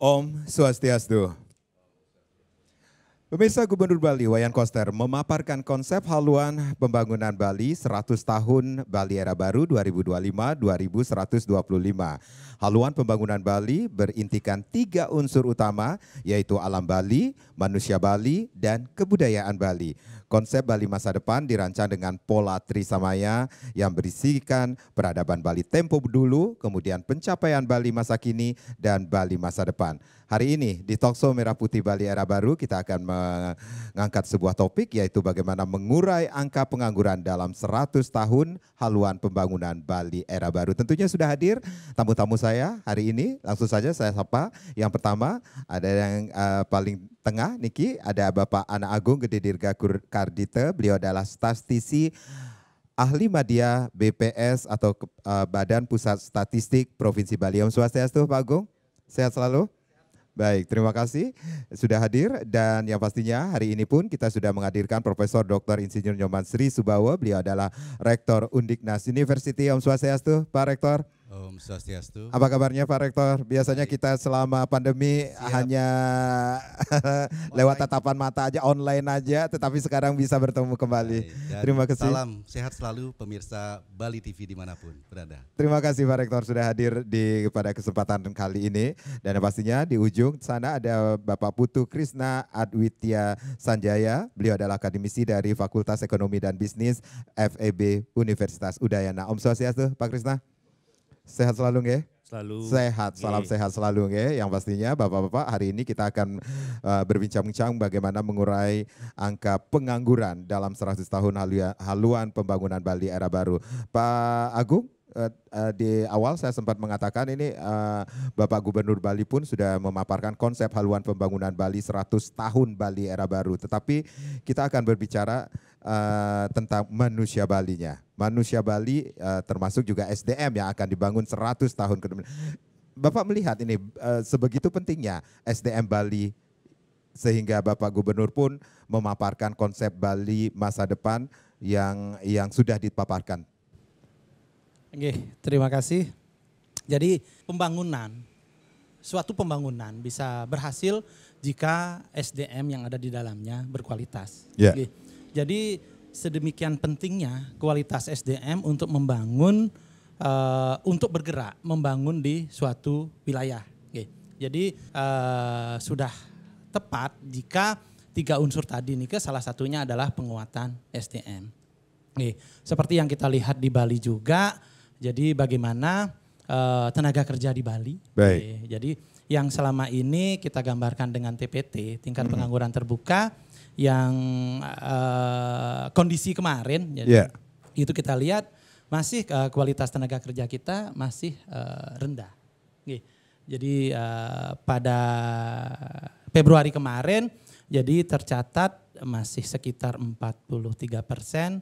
Om Swastiastu. Pemirsa, Gubernur Bali Wayan Koster memaparkan konsep haluan pembangunan Bali 100 tahun Bali Era Baru 2025-2125. Haluan pembangunan Bali berintikan 3 unsur utama, yaitu alam Bali, manusia Bali, dan kebudayaan Bali. Konsep Bali masa depan dirancang dengan pola trisamaya yang berisikan peradaban Bali tempo dulu, kemudian pencapaian Bali masa kini, dan Bali masa depan. Hari ini di Talkshow Merah Putih Bali Era Baru kita akan mengangkat sebuah topik, yaitu bagaimana mengurai angka pengangguran dalam 100 tahun haluan pembangunan Bali Era Baru. Tentunya sudah hadir tamu-tamu saya hari ini, langsung saja saya sapa. Yang pertama ada yang paling tengah, Niki, ada Bapak Ana Agung Gede Dirga Kardite. Beliau adalah statistisi ahli media BPS atau Badan Pusat Statistik Provinsi Bali. Om Swastiastu Pak Agung, sehat selalu. Baik, terima kasih sudah hadir, dan yang pastinya hari ini pun kita sudah menghadirkan Profesor Dr. Insinyur Nyoman Sri Subawa. Beliau adalah Rektor Undiknas University. Om Swastiastu Pak Rektor. Om Swastiastu. Apa kabarnya Pak Rektor? Biasanya kita selama pandemi hanya lewat tatapan mata aja, online aja, tetapi sekarang bisa bertemu kembali. Terima kasih. Salam sehat selalu pemirsa Bali TV dimanapun berada. Terima kasih Pak Rektor sudah hadir pada kesempatan kali ini. Dan pastinya di ujung sana ada Bapak Putu Krisna Adwitya Sanjaya. Beliau adalah akademisi dari Fakultas Ekonomi dan Bisnis FEB Universitas Udayana. Om Swastiastu Pak Krisna. Sehat selalu nggih? Selalu. Sehat, salam sehat selalu nggih. Yang pastinya Bapak-bapak hari ini kita akan berbincang-bincang bagaimana mengurai angka pengangguran dalam 100 tahun haluan pembangunan Bali Era Baru. Pak Agung, di awal saya sempat mengatakan ini Bapak Gubernur Bali pun sudah memaparkan konsep haluan pembangunan Bali 100 tahun Bali Era Baru. Tetapi kita akan berbicara tentang manusia Balinya. Manusia Bali termasuk juga SDM yang akan dibangun 100 tahun ke depan. Bapak melihat ini sebegitu pentingnya SDM Bali sehingga Bapak Gubernur pun memaparkan konsep Bali masa depan yang sudah dipaparkan. Oke, terima kasih. Jadi suatu pembangunan bisa berhasil jika SDM yang ada di dalamnya berkualitas. Yeah. Oke. Jadi sedemikian pentingnya kualitas SDM untuk membangun, untuk bergerak, membangun di suatu wilayah. Oke. Jadi sudah tepat jika 3 unsur tadi nih, salah satunya adalah penguatan SDM. Oke. Seperti yang kita lihat di Bali juga, jadi bagaimana tenaga kerja di Bali. Baik. Oke. Jadi yang selama ini kita gambarkan dengan TPT, tingkat pengangguran terbuka, yang kondisi kemarin, jadi itu kita lihat masih kualitas tenaga kerja kita masih rendah. Jadi pada Februari kemarin, jadi tercatat masih sekitar 43%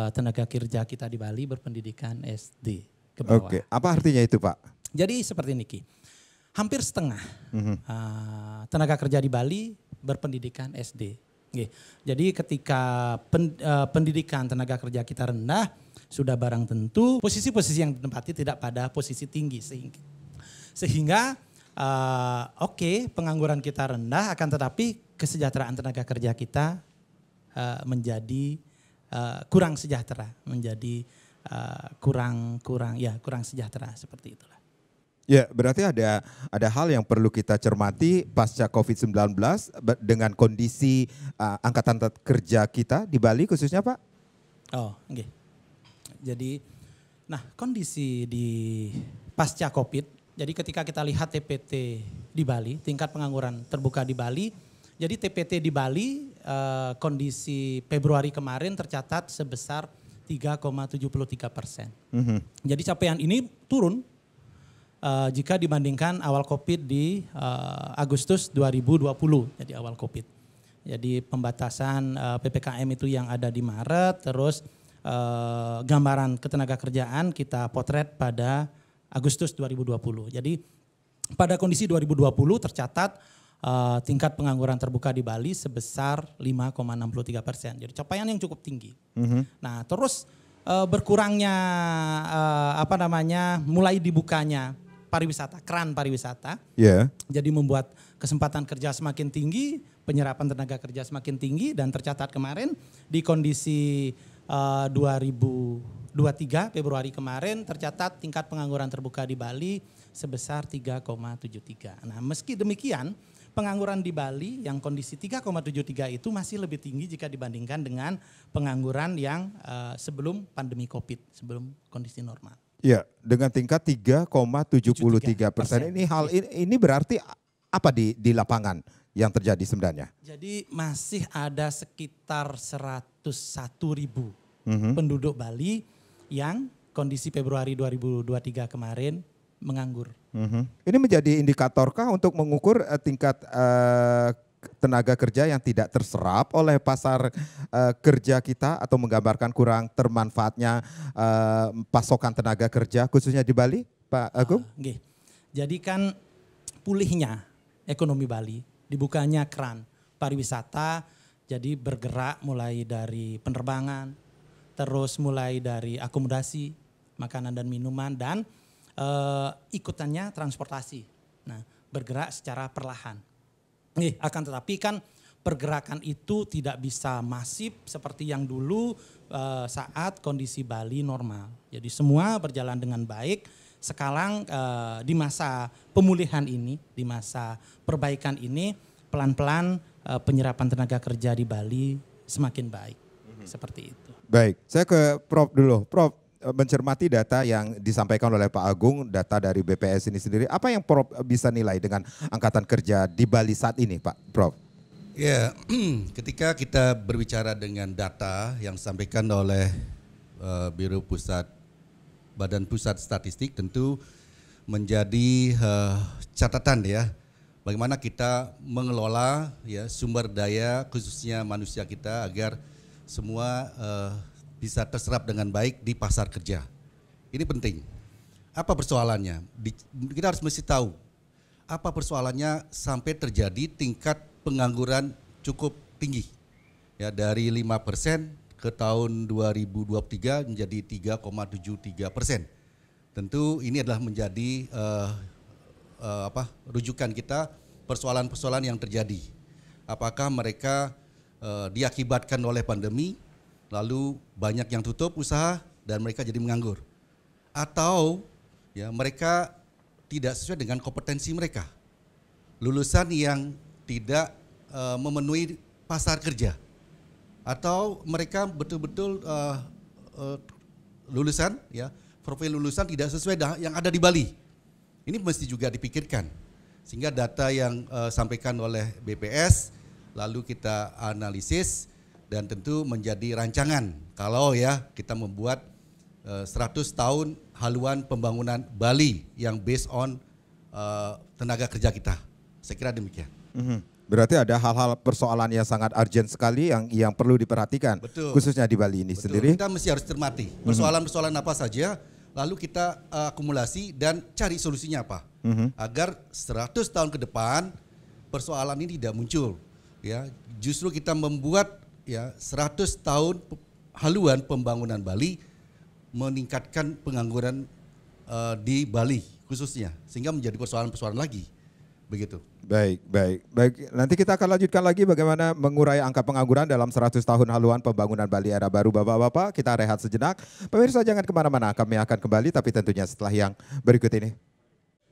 tenaga kerja kita di Bali berpendidikan SD ke bawah. Oke, apa artinya itu Pak? Jadi seperti ini Ki, hampir setengah tenaga kerja di Bali berpendidikan SD. Jadi ketika pendidikan tenaga kerja kita rendah, sudah barang tentu posisi-posisi yang ditempati tidak pada posisi tinggi, sehingga pengangguran kita rendah, akan tetapi kesejahteraan tenaga kerja kita menjadi kurang sejahtera, menjadi kurang sejahtera, seperti itulah. Ya, berarti ada hal yang perlu kita cermati pasca COVID-19 dengan kondisi angkatan kerja kita di Bali khususnya Pak? Oke. Jadi, kondisi di pasca COVID, jadi ketika kita lihat TPT di Bali, tingkat pengangguran terbuka di Bali, jadi TPT di Bali kondisi Februari kemarin tercatat sebesar 3,73%. Jadi capaian ini turun jika dibandingkan awal COVID di Agustus 2020, jadi awal COVID. Jadi pembatasan PPKM itu yang ada di Maret, terus gambaran ketenaga kerjaan kita potret pada Agustus 2020. Jadi pada kondisi 2020 tercatat tingkat pengangguran terbuka di Bali sebesar 5,63%. Jadi capaian yang cukup tinggi. Nah, terus berkurangnya mulai dibukanya pariwisata, keran pariwisata. Ya. Jadi membuat kesempatan kerja semakin tinggi, penyerapan tenaga kerja semakin tinggi, dan tercatat kemarin di kondisi 2023 Februari kemarin tercatat tingkat pengangguran terbuka di Bali sebesar 3,73. Nah, meski demikian pengangguran di Bali yang kondisi 3,73 itu masih lebih tinggi jika dibandingkan dengan pengangguran yang sebelum pandemi Covid, sebelum kondisi normal. Ya, dengan tingkat 3,73%. Ini berarti apa di lapangan yang terjadi sebenarnya? Jadi masih ada sekitar 101.000 penduduk Bali yang kondisi Februari 2023 kemarin menganggur. Ini menjadi indikatorkah untuk mengukur tingkat tenaga kerja yang tidak terserap oleh pasar kerja kita atau menggambarkan kurang termanfaatnya pasokan tenaga kerja khususnya di Bali, Pak Agung? Jadi kan pulihnya ekonomi Bali, dibukanya keran pariwisata, jadi bergerak mulai dari penerbangan, terus mulai dari akomodasi, makanan dan minuman, dan ikutannya transportasi. Nah, bergerak secara perlahan. Akan tetapi kan pergerakan itu tidak bisa masif seperti yang dulu saat kondisi Bali normal. Jadi semua berjalan dengan baik. Sekarang di masa pemulihan ini, di masa perbaikan ini, pelan-pelan penyerapan tenaga kerja di Bali semakin baik. Seperti itu. Baik, saya ke Prof dulu. Prof, mencermati data yang disampaikan oleh Pak Agung, data dari BPS ini sendiri, apa yang Prof bisa nilai dengan angkatan kerja di Bali saat ini, Pak Prof? Ya, ketika kita berbicara dengan data yang disampaikan oleh Badan Pusat Statistik, tentu menjadi catatan ya, bagaimana kita mengelola ya sumber daya khususnya manusia kita agar semua bisa terserap dengan baik di pasar kerja. Ini penting. Apa persoalannya? Kita harus mesti tahu apa persoalannya sampai terjadi tingkat pengangguran cukup tinggi. Ya, dari 5% ke tahun 2023 menjadi 3,73%. Tentu ini adalah menjadi rujukan kita persoalan-persoalan yang terjadi. Apakah mereka diakibatkan oleh pandemi, lalu banyak yang tutup usaha dan mereka jadi menganggur, atau ya mereka tidak sesuai dengan kompetensi mereka, lulusan yang tidak memenuhi pasar kerja, atau mereka betul-betul lulusan ya profil lulusan tidak sesuai dengan yang ada di Bali. Ini mesti juga dipikirkan sehingga data yang sampaikan oleh BPS lalu kita analisis dan tentu menjadi rancangan kalau ya kita membuat 100 tahun haluan pembangunan Bali yang based on tenaga kerja kita. Saya kira demikian. Berarti ada hal-hal persoalan yang sangat urgent sekali yang perlu diperhatikan. Betul. Khususnya di Bali ini sendiri. Kita mesti harus cermati persoalan-persoalan apa saja, lalu kita akumulasi dan cari solusinya apa. Agar 100 tahun ke depan persoalan ini tidak muncul. Ya, justru kita membuat ya 100 tahun haluan pembangunan Bali meningkatkan pengangguran di Bali khususnya sehingga menjadi persoalan-persoalan lagi begitu. Baik. Nanti kita akan lanjutkan lagi bagaimana mengurai angka pengangguran dalam 100 tahun haluan pembangunan Bali era baru. Bapak-bapak, kita rehat sejenak. Pemirsa jangan kemana-mana, kami akan kembali tapi tentunya setelah yang berikut ini.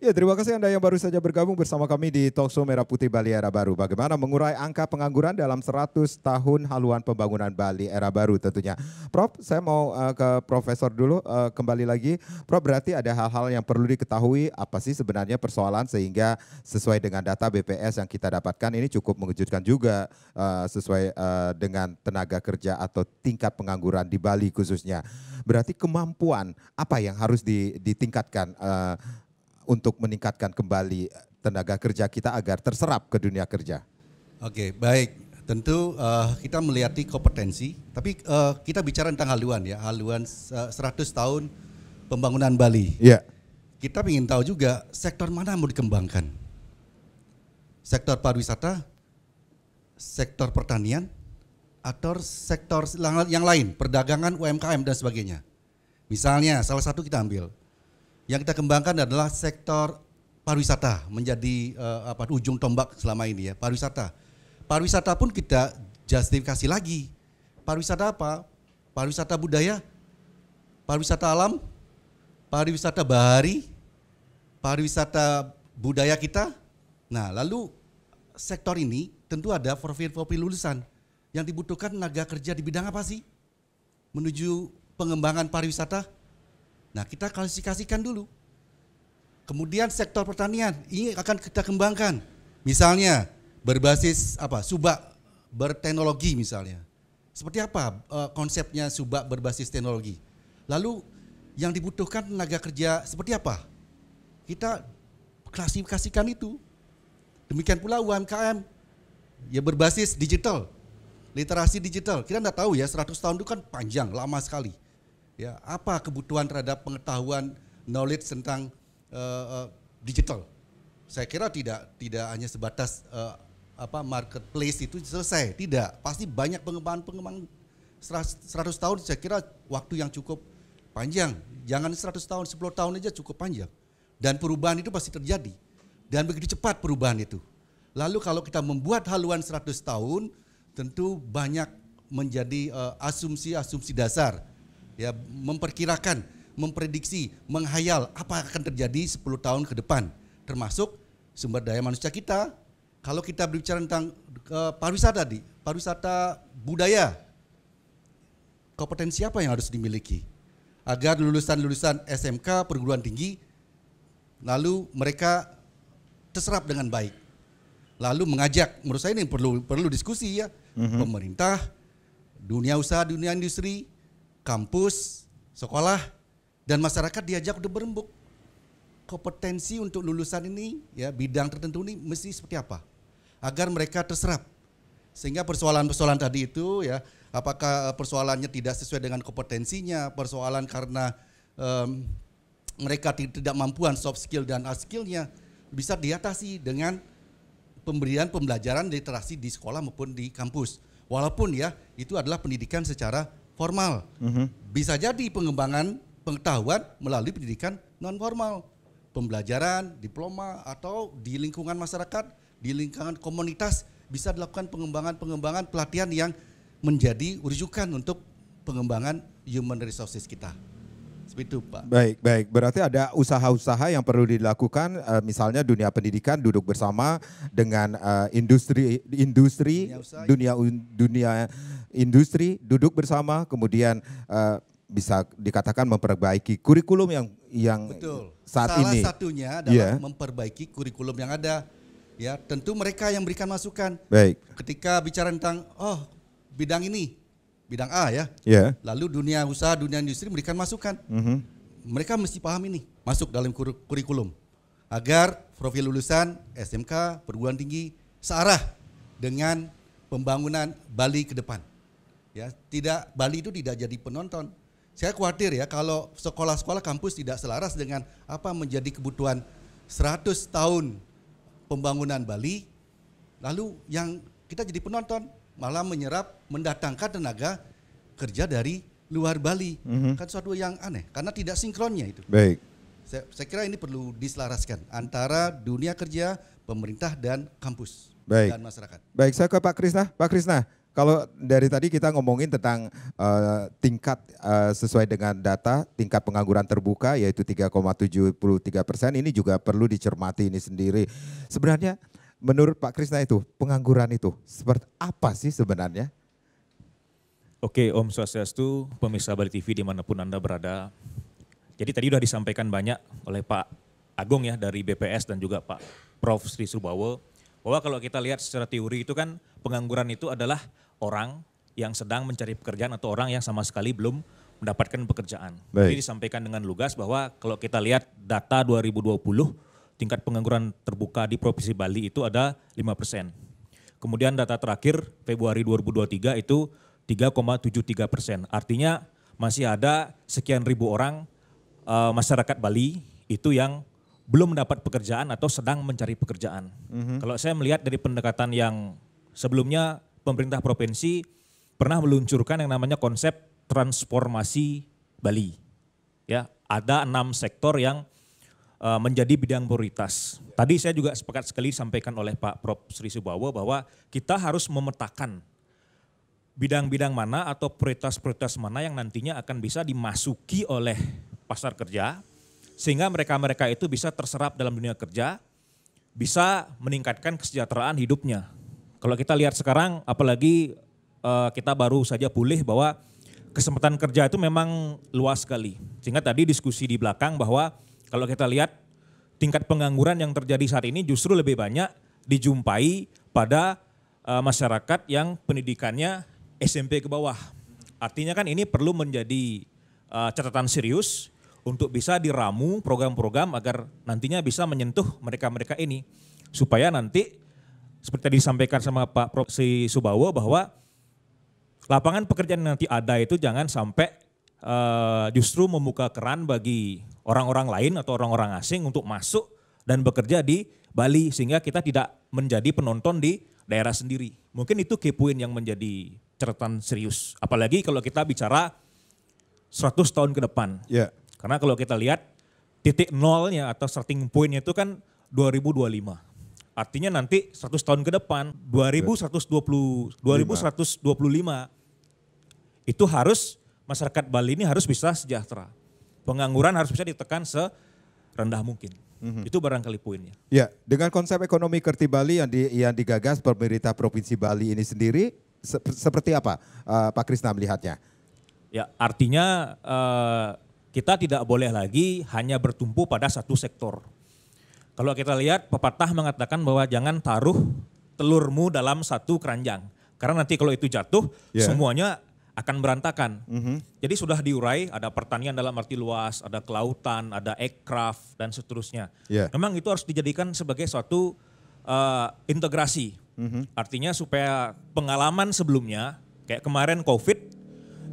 Ya, terima kasih Anda yang baru saja bergabung bersama kami di Talkshow Merah Putih Bali Era Baru. Bagaimana mengurai angka pengangguran dalam 100 tahun haluan pembangunan Bali Era Baru tentunya. Prof, saya mau ke Profesor dulu kembali lagi. Prof, berarti ada hal-hal yang perlu diketahui apa sih sebenarnya persoalan sehingga sesuai dengan data BPS yang kita dapatkan ini cukup mengejutkan juga sesuai dengan tenaga kerja atau tingkat pengangguran di Bali khususnya. Berarti kemampuan apa yang harus ditingkatkan untuk meningkatkan kembali tenaga kerja kita agar terserap ke dunia kerja? Oke, baik. Tentu kita melihat kompetensi, tapi kita bicara tentang haluan ya, haluan 100 tahun pembangunan Bali. Iya. Kita ingin tahu juga sektor mana mau dikembangkan. Sektor pariwisata, sektor pertanian, atau sektor yang lain, perdagangan, UMKM dan sebagainya. Misalnya salah satu kita ambil, Yang kita kembangkan adalah sektor pariwisata menjadi ujung tombak selama ini ya, pariwisata. Pariwisata pun kita justifikasi lagi. Pariwisata apa? Pariwisata budaya, pariwisata alam, pariwisata bahari, pariwisata budaya kita. Nah, lalu sektor ini tentu ada profil lulusan. Yang dibutuhkan tenaga kerja di bidang apa sih? Menuju pengembangan pariwisata. Nah, kita klasifikasikan dulu. Kemudian sektor pertanian, ini akan kita kembangkan. Misalnya berbasis subak berteknologi misalnya. Seperti apa konsepnya subak berbasis teknologi? Lalu yang dibutuhkan tenaga kerja seperti apa? Kita klasifikasikan itu. Demikian pula UMKM ya berbasis digital, literasi digital. Kita enggak tahu ya 100 tahun itu kan panjang, lama sekali. Ya, apa kebutuhan terhadap pengetahuan, knowledge tentang digital? Saya kira tidak hanya sebatas marketplace itu selesai, tidak. Pasti banyak pengembangan 100 tahun saya kira waktu yang cukup panjang. Jangan 100 tahun, 10 tahun aja cukup panjang. Dan perubahan itu pasti terjadi. Dan begitu cepat perubahan itu. Lalu kalau kita membuat haluan 100 tahun, tentu banyak menjadi asumsi-asumsi dasar. Ya, memperkirakan, memprediksi, menghayal apa akan terjadi 10 tahun ke depan. Termasuk sumber daya manusia kita. Kalau kita berbicara tentang pariwisata tadi, pariwisata budaya, kompetensi apa yang harus dimiliki? Agar lulusan-lulusan SMK, perguruan tinggi, lalu mereka terserap dengan baik. Lalu mengajak, menurut saya ini perlu diskusi ya, pemerintah, dunia usaha, dunia industri, kampus, sekolah, dan masyarakat diajak untuk berembuk. Kompetensi untuk lulusan ini, ya bidang tertentu ini mesti seperti apa, agar mereka terserap. Sehingga persoalan-persoalan tadi itu ya, apakah persoalannya tidak sesuai dengan kompetensinya, persoalan karena mereka tidak mampuan soft skill dan hard skillnya, bisa diatasi dengan pemberian pembelajaran literasi di sekolah maupun di kampus. Walaupun ya itu adalah pendidikan secara formal. Bisa jadi pengembangan pengetahuan melalui pendidikan non formal. Pembelajaran, diploma atau di lingkungan masyarakat, di lingkungan komunitas bisa dilakukan pengembangan pelatihan yang menjadi rujukan untuk pengembangan human resources kita. Seperti itu, Pak. Baik. Berarti ada usaha-usaha yang perlu dilakukan, misalnya dunia pendidikan duduk bersama dengan industri, dunia industri duduk bersama, kemudian bisa dikatakan memperbaiki kurikulum yang betul. Saat Salah ini. satunya adalah memperbaiki kurikulum yang ada. Ya, tentu mereka yang berikan masukan. Baik. Ketika bicara tentang bidang ini, bidang A ya. Lalu dunia usaha, dunia industri memberikan masukan. Mereka mesti paham ini, masuk dalam kurikulum. Agar profil lulusan SMK, perguruan tinggi searah dengan pembangunan Bali ke depan. Ya, Bali itu tidak jadi penonton. Saya khawatir ya kalau sekolah-sekolah kampus tidak selaras dengan apa menjadi kebutuhan 100 tahun pembangunan Bali, lalu yang kita jadi penonton malah menyerap, mendatangkan tenaga kerja dari luar Bali. Kan suatu yang aneh karena tidak sinkronnya itu. Baik. Saya kira ini perlu diselaraskan antara dunia kerja, pemerintah dan kampus dan masyarakat. Baik, saya ke Pak Krisna. Pak Krisna, kalau dari tadi kita ngomongin tentang tingkat sesuai dengan data, tingkat pengangguran terbuka yaitu 3,73%, ini juga perlu dicermati ini sendiri. Sebenarnya menurut Pak Krisna itu pengangguran itu seperti apa sih sebenarnya? Oke, Om Swastiastu, pemirsa Bali TV dimanapun Anda berada. Jadi tadi sudah disampaikan banyak oleh Pak Agung ya dari BPS dan juga Pak Prof. Sri Subawo, bahwa kalau kita lihat secara teori itu kan pengangguran itu adalah orang yang sedang mencari pekerjaan atau orang yang sama sekali belum mendapatkan pekerjaan. Jadi disampaikan dengan lugas bahwa kalau kita lihat data 2020, tingkat pengangguran terbuka di Provinsi Bali itu ada 5%. Kemudian data terakhir Februari 2023 itu 3,73%. Artinya masih ada sekian ribu orang masyarakat Bali itu yang belum mendapat pekerjaan atau sedang mencari pekerjaan. Kalau saya melihat dari pendekatan yang sebelumnya, pemerintah provinsi pernah meluncurkan yang namanya konsep transformasi Bali. Ya, ada 6 sektor yang menjadi bidang prioritas. Tadi saya juga sepakat sekali disampaikan oleh Pak Prof. Sri Subawo bahwa kita harus memetakan bidang-bidang mana atau prioritas-prioritas mana yang nantinya akan bisa dimasuki oleh pasar kerja sehingga mereka-mereka itu bisa terserap dalam dunia kerja, bisa meningkatkan kesejahteraan hidupnya. Kalau kita lihat sekarang apalagi kita baru saja pulih bahwa kesempatan kerja itu memang luas sekali. Sehingga tadi diskusi di belakang bahwa kalau kita lihat tingkat pengangguran yang terjadi saat ini justru lebih banyak dijumpai pada masyarakat yang pendidikannya SMP ke bawah. Artinya kan ini perlu menjadi catatan serius untuk bisa diramu program-program agar nantinya bisa menyentuh mereka-mereka ini. Supaya nanti seperti tadi disampaikan sama Pak Prof. Sri Subawo bahwa lapangan pekerjaan yang nanti ada itu jangan sampai justru membuka keran bagi orang-orang lain atau orang-orang asing untuk masuk dan bekerja di Bali sehingga kita tidak menjadi penonton di daerah sendiri. Mungkin itu key point yang menjadi catatan serius. Apalagi kalau kita bicara 100 tahun ke depan. Ya. Karena kalau kita lihat titik nolnya atau starting point-nya itu kan 2025. Artinya nanti 100 tahun ke depan 2125 itu harus masyarakat Bali ini harus bisa sejahtera. Pengangguran harus bisa ditekan serendah mungkin. Itu barangkali poinnya. Ya, dengan konsep ekonomi Kerti Bali yang digagas pemerintah Provinsi Bali ini sendiri seperti apa Pak Krisna melihatnya? Ya, artinya kita tidak boleh lagi hanya bertumpu pada satu sektor. Kalau kita lihat pepatah mengatakan bahwa jangan taruh telurmu dalam satu keranjang. Karena nanti kalau itu jatuh semuanya akan berantakan. Jadi sudah diurai ada pertanian dalam arti luas, ada kelautan, ada aircraft dan seterusnya. Memang itu harus dijadikan sebagai suatu integrasi. Artinya supaya pengalaman sebelumnya kayak kemarin COVID.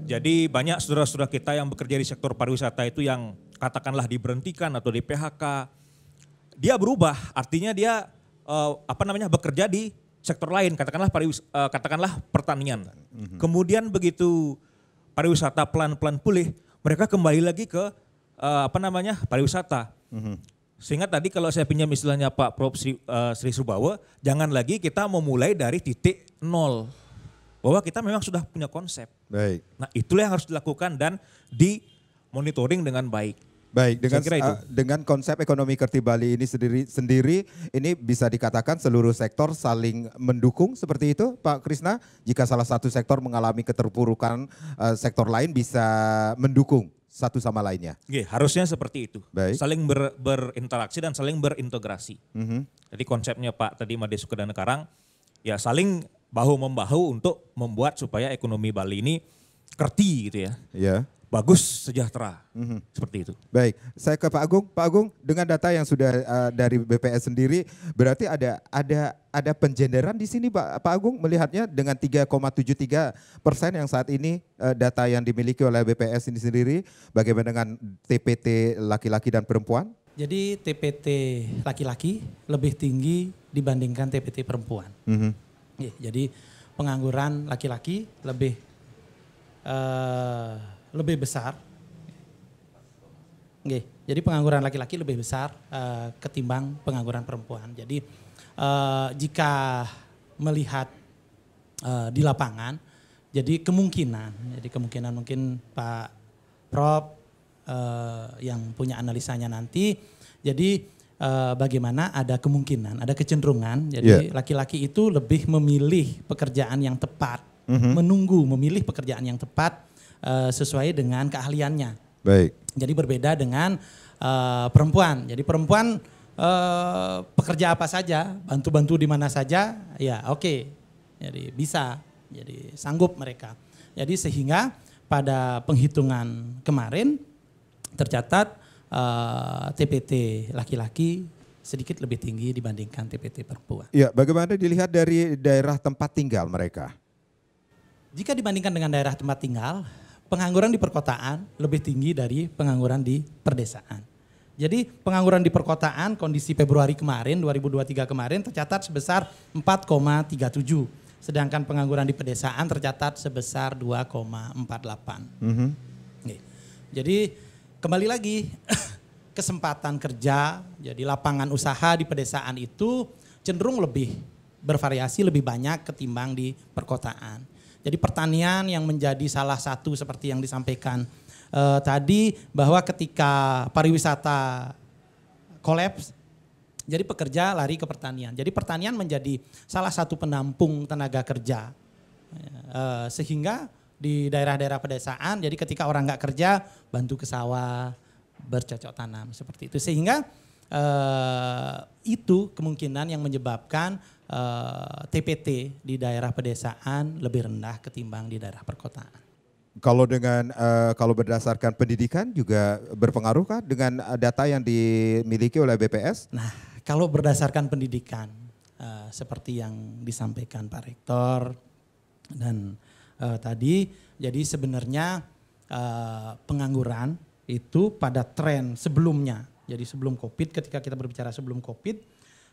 Jadi banyak saudara-saudara kita yang bekerja di sektor pariwisata itu yang katakanlah diberhentikan atau di PHK. Dia berubah, artinya dia bekerja di sektor lain, katakanlah pertanian. Kemudian begitu pariwisata pelan-pelan pulih, mereka kembali lagi ke pariwisata. Sehingga tadi kalau saya pinjam istilahnya Pak Prof. Sri Subawo, jangan lagi kita memulai dari titik nol. Bahwa kita memang sudah punya konsep. Baik. Nah itulah yang harus dilakukan dan dimonitoring dengan baik. Baik, dengan konsep ekonomi Kerti Bali ini sendiri ini bisa dikatakan seluruh sektor saling mendukung seperti itu Pak Krisna. Jika salah satu sektor mengalami keterpurukan, sektor lain bisa mendukung satu sama lainnya. Harusnya seperti itu. Baik. Saling berinteraksi dan saling berintegrasi. Jadi konsepnya Pak tadi Made Sukadana Karang ya saling bahu-membahu untuk membuat supaya ekonomi Bali ini kerti gitu ya. Iya. Bagus, sejahtera. Seperti itu. Baik, saya ke Pak Agung. Pak Agung, dengan data yang sudah dari BPS sendiri, berarti ada pengenderan di sini Pak Agung melihatnya dengan 3,73% yang saat ini data yang dimiliki oleh BPS ini sendiri, bagaimana dengan TPT laki-laki dan perempuan? Jadi TPT laki-laki lebih tinggi dibandingkan TPT perempuan. Jadi pengangguran laki-laki lebih besar. Jadi pengangguran laki-laki lebih besar ketimbang pengangguran perempuan. Jadi jika melihat di lapangan, jadi kemungkinan mungkin Pak Prof yang punya analisanya nanti. Jadi bagaimana ada kemungkinan, ada kecenderungan. Jadi laki-laki itu lebih memilih pekerjaan yang tepat, memilih pekerjaan yang tepat sesuai dengan keahliannya. Baik. Jadi berbeda dengan perempuan. Jadi perempuan pekerja apa saja, bantu-bantu di mana saja, ya oke. Jadi bisa, jadi sanggup mereka. Jadi sehingga pada penghitungan kemarin tercatat TPT laki-laki sedikit lebih tinggi dibandingkan TPT perempuan. Ya, bagaimana dilihat dari daerah tempat tinggal mereka? Jika dibandingkan dengan daerah tempat tinggal, pengangguran di perkotaan lebih tinggi dari pengangguran di perdesaan. Jadi pengangguran di perkotaan kondisi Februari kemarin, 2023 kemarin tercatat sebesar 4,37. Sedangkan pengangguran di pedesaan tercatat sebesar 2,48. Jadi kembali lagi, kesempatan kerja, jadi lapangan usaha di pedesaan itu cenderung lebih bervariasi, lebih banyak ketimbang di perkotaan. Jadi pertanian yang menjadi salah satu seperti yang disampaikan tadi, bahwa ketika pariwisata kolaps, jadi pekerja lari ke pertanian. Jadi pertanian menjadi salah satu penampung tenaga kerja. Sehingga di daerah-daerah pedesaan, jadi ketika orang nggak kerja, bantu ke sawah, bercocok tanam seperti itu. Sehingga itu kemungkinan yang menyebabkan TPT di daerah pedesaan lebih rendah ketimbang di daerah perkotaan. Kalau dengan kalau berdasarkan pendidikan juga berpengaruh kah dengan data yang dimiliki oleh BPS? Nah, kalau berdasarkan pendidikan seperti yang disampaikan Pak Rektor dan tadi, jadi sebenarnya pengangguran itu pada tren sebelumnya. Jadi sebelum COVID, ketika kita berbicara sebelum COVID,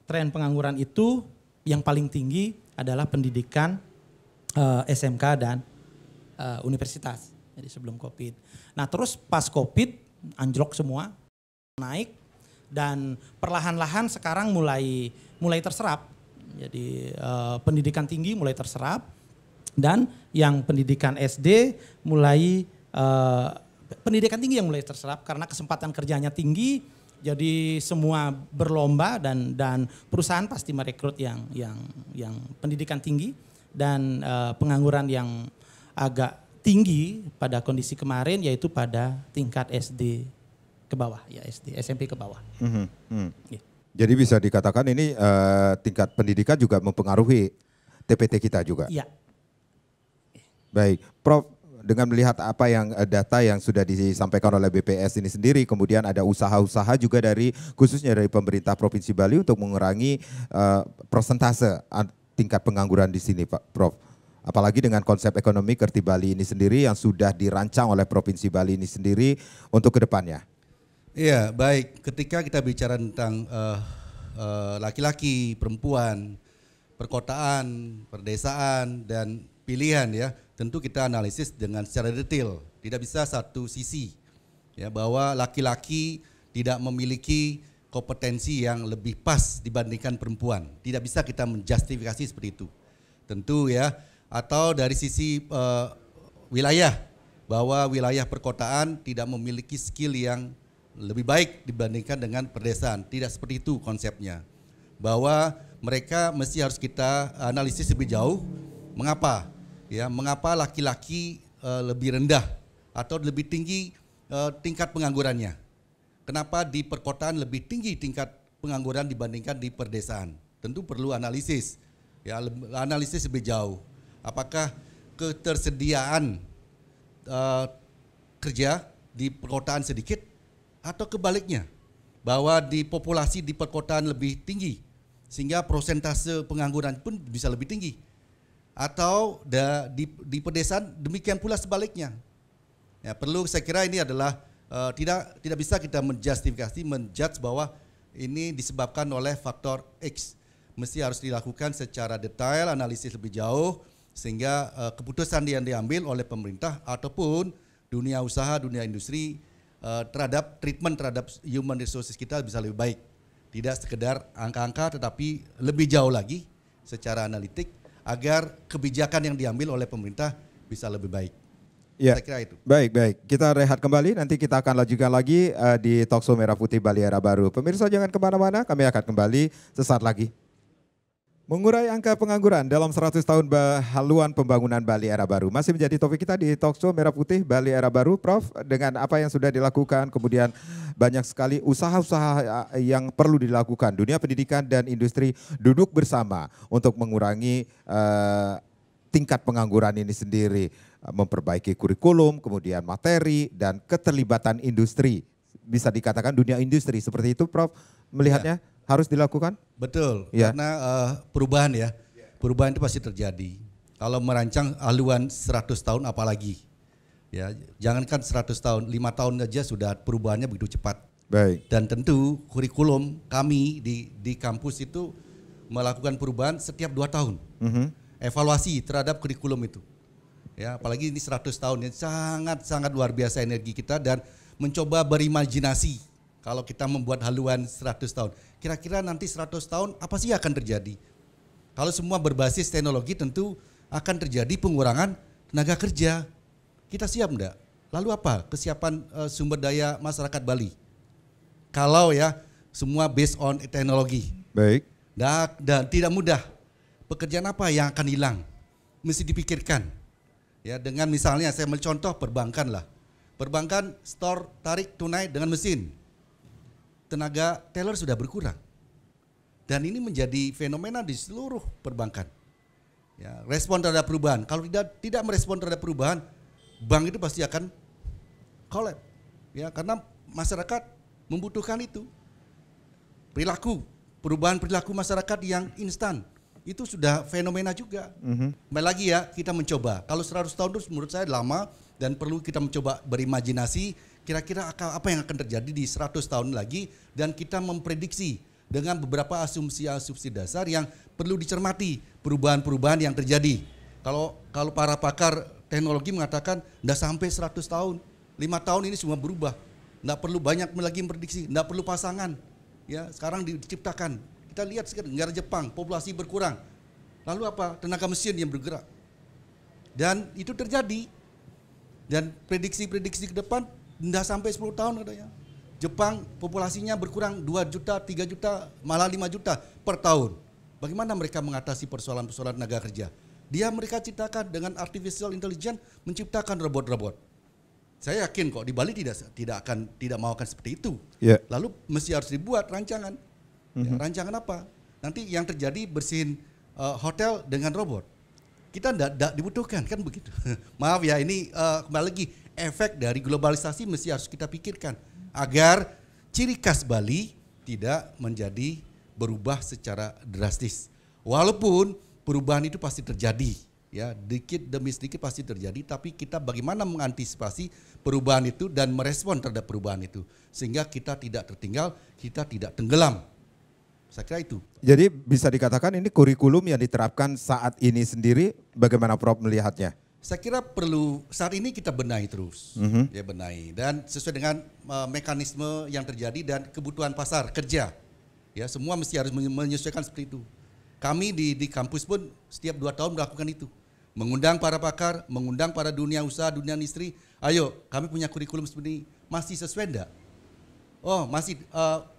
tren pengangguran itu yang paling tinggi adalah pendidikan SMK dan universitas. Jadi sebelum COVID. Nah terus pas COVID anjlok semua, naik dan perlahan-lahan sekarang mulai terserap. Jadi pendidikan tinggi mulai terserap dan yang pendidikan SD mulai pendidikan tinggi yang mulai terserap karena kesempatan kerjanya tinggi. Jadi semua berlomba dan perusahaan pasti merekrut yang pendidikan tinggi dan pengangguran yang agak tinggi pada kondisi kemarin yaitu pada tingkat SD ke bawah, ya SD, SMP ke bawah. Yeah. Jadi bisa dikatakan ini tingkat pendidikan juga mempengaruhi TPT kita juga. Iya. Baik, Prof. Dengan melihat apa yang data yang sudah disampaikan oleh BPS ini sendiri, kemudian ada usaha-usaha juga dari khususnya dari pemerintah Provinsi Bali untuk mengurangi persentase tingkat pengangguran di sini, Pak Prof. Apalagi dengan konsep ekonomi Kerti Bali ini sendiri yang sudah dirancang oleh Provinsi Bali ini sendiri untuk kedepannya. Iya, baik. Ketika kita bicara tentang laki-laki, perempuan, perkotaan, perdesaan, dan pilihan ya, tentu kita analisis dengan secara detail. Tidak bisa satu sisi ya bahwa laki-laki tidak memiliki kompetensi yang lebih pas dibandingkan perempuan. Tidak bisa kita menjustifikasi seperti itu. Tentu ya, atau dari sisi wilayah, bahwa wilayah perkotaan tidak memiliki skill yang lebih baik dibandingkan dengan perdesaan. Tidak seperti itu konsepnya. Bahwa mereka mesti harus kita analisis lebih jauh. Mengapa? Ya, mengapa laki-laki lebih rendah atau lebih tinggi tingkat penganggurannya? Kenapa di perkotaan lebih tinggi tingkat pengangguran dibandingkan di perdesaan? Tentu perlu analisis, ya, analisis lebih jauh. Apakah ketersediaan kerja di perkotaan sedikit atau kebaliknya, bahwa di populasi di perkotaan lebih tinggi sehingga persentase pengangguran pun bisa lebih tinggi? Atau di pedesaan demikian pula sebaliknya. Ya, perlu, saya kira ini adalah tidak bisa kita menjudge bahwa ini disebabkan oleh faktor X. Mesti harus dilakukan secara detail, analisis lebih jauh sehingga keputusan yang diambil oleh pemerintah ataupun dunia usaha, dunia industri terhadap treatment terhadap human resources kita bisa lebih baik. Tidak sekedar angka-angka tetapi lebih jauh lagi secara analitik, agar kebijakan yang diambil oleh pemerintah bisa lebih baik. Ya, saya kira itu. Baik. Kita rehat kembali, nanti kita akan lanjutkan lagi di Talkshow Merah Putih Bali Era Baru. Pemirsa jangan kemana-mana, kami akan kembali sesaat lagi. Mengurai angka pengangguran dalam 100 tahun haluan pembangunan Bali Era Baru. Masih menjadi topik kita di Talkshow Merah Putih Bali Era Baru, Prof. Dengan apa yang sudah dilakukan, kemudian banyak sekali usaha-usaha yang perlu dilakukan. Dunia pendidikan dan industri duduk bersama untuk mengurangi tingkat pengangguran ini sendiri. Memperbaiki kurikulum, kemudian materi, dan keterlibatan industri. Bisa dikatakan dunia industri, seperti itu Prof. Melihatnya? Ya. Harus dilakukan? Betul, ya. Karena perubahan ya, perubahan itu pasti terjadi. Kalau merancang haluan 100 tahun apalagi. Ya, jangankan 100 tahun, 5 tahun aja sudah perubahannya begitu cepat. Baik. Dan tentu kurikulum kami di kampus itu melakukan perubahan setiap 2 tahun. Evaluasi terhadap kurikulum itu. Ya, apalagi ini 100 tahun, sangat-sangat luar biasa energi kita dan mencoba berimajinasi Kalau kita membuat haluan 100 tahun, kira-kira nanti 100 tahun apa sih akan terjadi? Kalau semua berbasis teknologi tentu akan terjadi pengurangan tenaga kerja. Kita siap enggak? Lalu apa kesiapan sumber daya masyarakat Bali? Kalau ya semua based on teknologi. Baik. Dan tidak mudah. Pekerjaan apa yang akan hilang? Mesti dipikirkan. Ya, dengan misalnya saya mencontoh perbankan lah. Perbankan store tarik tunai dengan mesin. Tenaga teller sudah berkurang. Dan ini menjadi fenomena di seluruh perbankan. Ya, respon terhadap perubahan. Kalau tidak merespon terhadap perubahan, bank itu pasti akan collapse. Ya, karena masyarakat membutuhkan itu. Perubahan perilaku masyarakat yang instan. Itu sudah fenomena juga. Kembali lagi ya, kita mencoba. Kalau 100 tahun itu menurut saya lama dan perlu kita mencoba berimajinasi kira-kira apa yang akan terjadi di 100 tahun lagi dan kita memprediksi dengan beberapa asumsi-asumsi dasar yang perlu dicermati perubahan-perubahan yang terjadi. Kalau para pakar teknologi mengatakan tidak sampai 100 tahun, 5 tahun ini semua berubah. Tidak perlu banyak lagi memprediksi, tidak perlu pasangan. Ya, sekarang diciptakan. Kita lihat sekarang negara Jepang, populasi berkurang. Lalu apa? Tenaga mesin yang bergerak. Dan itu terjadi. Dan prediksi-prediksi ke depan tidak sampai 10 tahun katanya. Jepang populasinya berkurang 2 juta, 3 juta, malah 5 juta per tahun. Bagaimana mereka mengatasi persoalan-persoalan tenaga kerja? Mereka ciptakan dengan artificial intelligence menciptakan robot-robot. Saya yakin kok di Bali tidak mau akan seperti itu. Yeah. Lalu mesti harus dibuat rancangan. Ya, rancangan apa? Nanti yang terjadi bersihin hotel dengan robot. Kita tidak dibutuhkan kan begitu. Maaf ya, ini kembali lagi efek dari globalisasi mesti harus kita pikirkan agar ciri khas Bali tidak menjadi berubah secara drastis. Walaupun perubahan itu pasti terjadi, ya dikit demi sedikit pasti terjadi, tapi kita bagaimana mengantisipasi perubahan itu dan merespon terhadap perubahan itu sehingga kita tidak tertinggal, kita tidak tenggelam. Saya kira itu. Jadi bisa dikatakan ini kurikulum yang diterapkan saat ini sendiri, bagaimana Prof melihatnya? Saya kira perlu saat ini kita benahi terus, ya benahi dan sesuai dengan mekanisme yang terjadi dan kebutuhan pasar kerja, ya semua mesti harus menyesuaikan seperti itu. Kami di kampus pun setiap 2 tahun melakukan itu, mengundang para pakar, mengundang para dunia usaha, dunia industri. Ayo, kami punya kurikulum seperti ini, masih sesuai enggak? Oh masih,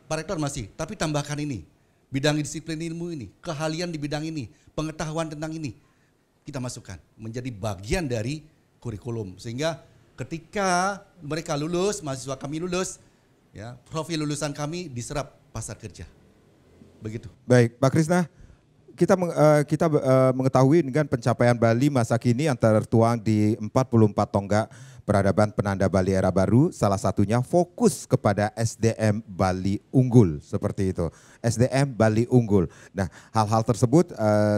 Pak Rektor masih, tapi tambahkan ini, bidang disiplin ilmu ini, keahlian di bidang ini, pengetahuan tentang ini. Kita masukkan menjadi bagian dari kurikulum sehingga ketika mereka lulus, mahasiswa kami lulus, ya profil lulusan kami diserap pasar kerja. Begitu. Baik, Pak Krisna, kita mengetahui dengan pencapaian Bali masa kini yang tertuang di 44 tonggak peradaban penanda Bali era baru, salah satunya fokus kepada SDM Bali unggul, seperti itu. SDM Bali unggul. Nah, hal-hal tersebut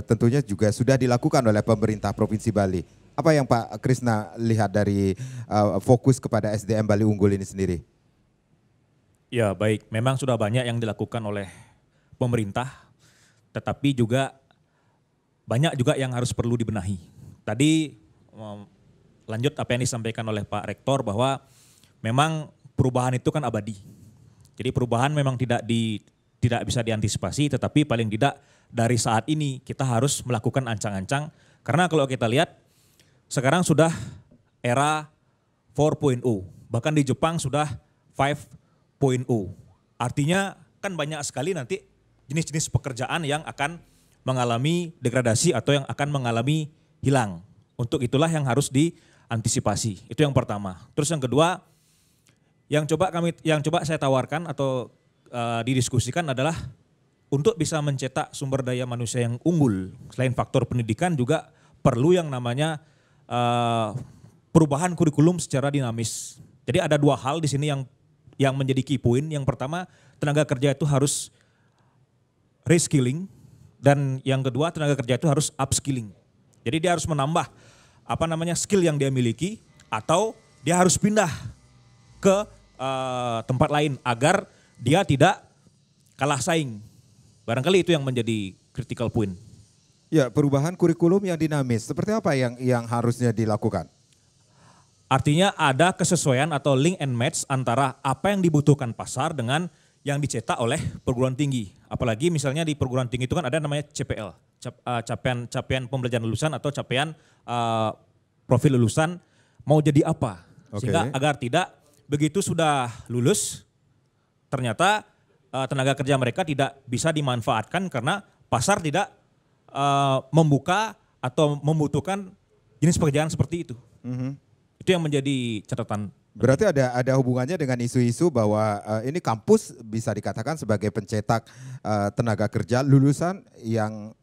tentunya juga sudah dilakukan oleh pemerintah Provinsi Bali. Apa yang Pak Krisna lihat dari fokus kepada SDM Bali unggul ini sendiri? Ya baik, memang sudah banyak yang dilakukan oleh pemerintah, tetapi juga banyak juga yang harus perlu dibenahi. Tadi lanjut apa yang disampaikan oleh Pak Rektor bahwa memang perubahan itu kan abadi. Jadi perubahan memang tidak bisa diantisipasi, tetapi paling tidak dari saat ini kita harus melakukan ancang-ancang. Karena kalau kita lihat sekarang sudah era 4.0, bahkan di Jepang sudah 5.0. Artinya kan banyak sekali nanti jenis-jenis pekerjaan yang akan mengalami degradasi atau yang akan mengalami hilang. Untuk itulah yang harus diantisipasi. Itu yang pertama. Terus yang kedua, yang coba saya tawarkan atau didiskusikan adalah untuk bisa mencetak sumber daya manusia yang unggul. Selain faktor pendidikan juga perlu yang namanya perubahan kurikulum secara dinamis. Jadi ada 2 hal di sini yang menjadi key point. Yang pertama, tenaga kerja itu harus reskilling, dan yang kedua tenaga kerja itu harus upskilling. Jadi dia harus menambah skill yang dia miliki atau dia harus pindah ke tempat lain agar dia tidak kalah saing. Barangkali itu yang menjadi critical point. Ya, perubahan kurikulum yang dinamis, seperti apa yang harusnya dilakukan? Artinya ada kesesuaian atau link and match antara apa yang dibutuhkan pasar dengan yang dicetak oleh perguruan tinggi. Apalagi misalnya di perguruan tinggi itu kan ada namanya CPL, capaian pembelajaran lulusan atau capaian profil lulusan mau jadi apa. Sehingga agar tidak begitu sudah lulus ternyata tenaga kerja mereka tidak bisa dimanfaatkan karena pasar tidak membuka atau membutuhkan jenis pekerjaan seperti itu. Itu yang menjadi catatan. Berarti ada hubungannya dengan isu-isu bahwa ini kampus bisa dikatakan sebagai pencetak tenaga kerja lulusan yang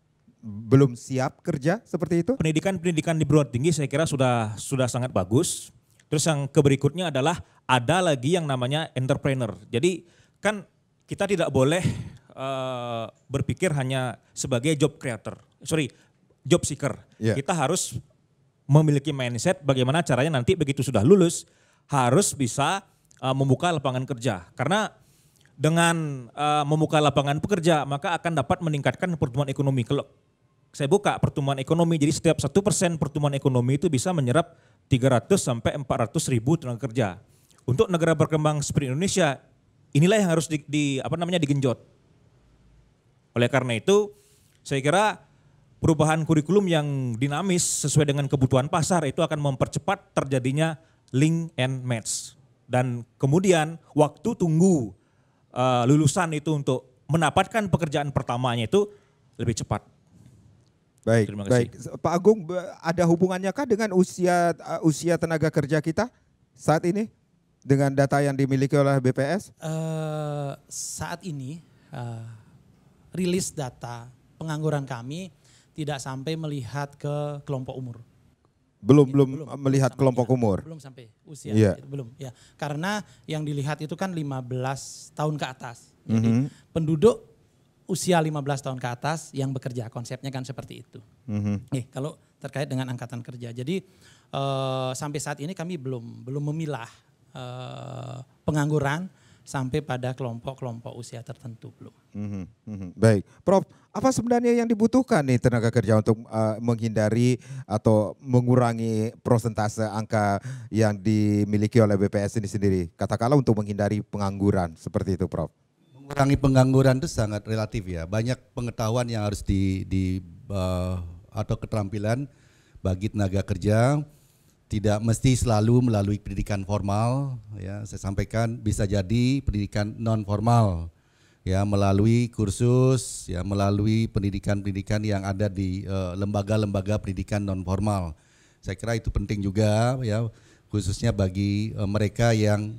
belum siap kerja seperti itu? Pendidikan di perguruan tinggi saya kira sudah sangat bagus. Terus yang berikutnya adalah ada lagi yang namanya entrepreneur. Jadi kan kita tidak boleh berpikir hanya sebagai job seeker. Yeah. Kita harus memiliki mindset bagaimana caranya nanti begitu sudah lulus harus bisa membuka lapangan kerja. Karena dengan membuka lapangan pekerja maka akan dapat meningkatkan pertumbuhan ekonomi. Kalau saya buka pertumbuhan ekonomi, jadi setiap 1% pertumbuhan ekonomi itu bisa menyerap 300 sampai 400 ribu tenaga kerja. Untuk negara berkembang seperti Indonesia, inilah yang harus digenjot. Oleh karena itu, saya kira perubahan kurikulum yang dinamis sesuai dengan kebutuhan pasar itu akan mempercepat terjadinya link and match. Dan kemudian waktu tunggu lulusan itu untuk mendapatkan pekerjaan pertamanya itu lebih cepat. Baik. Pak Agung, ada hubungannya kah dengan usia tenaga kerja kita saat ini dengan data yang dimiliki oleh BPS? Saat ini rilis data pengangguran kami tidak sampai melihat ke kelompok umur. Belum melihat kelompok umur. Belum sampai usia, belum ya. Karena yang dilihat itu kan 15 tahun ke atas. Jadi penduduk usia 15 tahun ke atas yang bekerja, konsepnya kan seperti itu. Kalau terkait dengan angkatan kerja. Jadi sampai saat ini kami belum memilah pengangguran sampai pada kelompok-kelompok usia tertentu belum. Baik, Prof, apa sebenarnya yang dibutuhkan nih tenaga kerja untuk menghindari atau mengurangi persentase angka yang dimiliki oleh BPS ini sendiri? Katakanlah untuk menghindari pengangguran seperti itu, Prof. Mengurangi pengangguran itu sangat relatif ya. Banyak pengetahuan yang harus atau keterampilan bagi tenaga kerja. Tidak mesti selalu melalui pendidikan formal, ya. Saya sampaikan bisa jadi pendidikan non formal, ya, melalui kursus, ya, melalui pendidikan yang ada di lembaga-lembaga pendidikan non formal. Saya kira itu penting juga, ya, khususnya bagi mereka yang